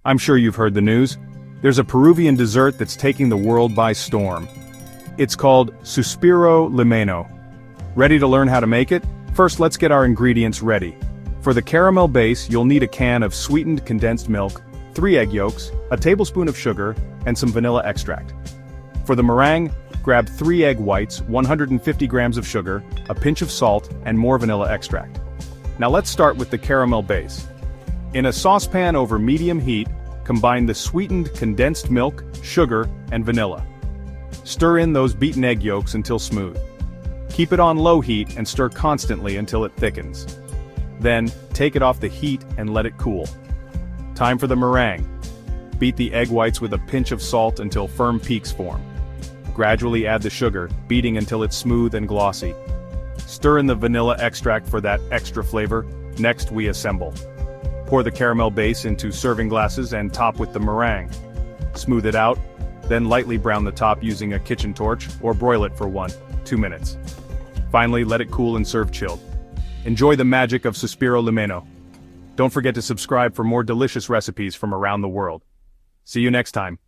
I'm sure you've heard the news. There's a Peruvian dessert that's taking the world by storm. It's called Suspiro Limeño. Ready to learn how to make it? First, let's get our ingredients ready. For the caramel base, you'll need a can of sweetened condensed milk, 3 egg yolks, a tablespoon of sugar, and some vanilla extract. For the meringue, grab 3 egg whites, 150 grams of sugar, a pinch of salt, and more vanilla extract. Now let's start with the caramel base. In a saucepan over medium heat, combine the sweetened condensed milk, sugar, and vanilla. Stir in those beaten egg yolks until smooth. Keep it on low heat and stir constantly until it thickens. Then, take it off the heat and let it cool. Time for the meringue. Beat the egg whites with a pinch of salt until firm peaks form. Gradually add the sugar, beating until it's smooth and glossy. Stir in the vanilla extract for that extra flavor. Next, we assemble. Pour the caramel base into serving glasses and top with the meringue. Smooth it out, then lightly brown the top using a kitchen torch or broil it for 1-2 minutes. Finally, let it cool and serve chilled. Enjoy the magic of Suspiro Limeño. Don't forget to subscribe for more delicious recipes from around the world. See you next time.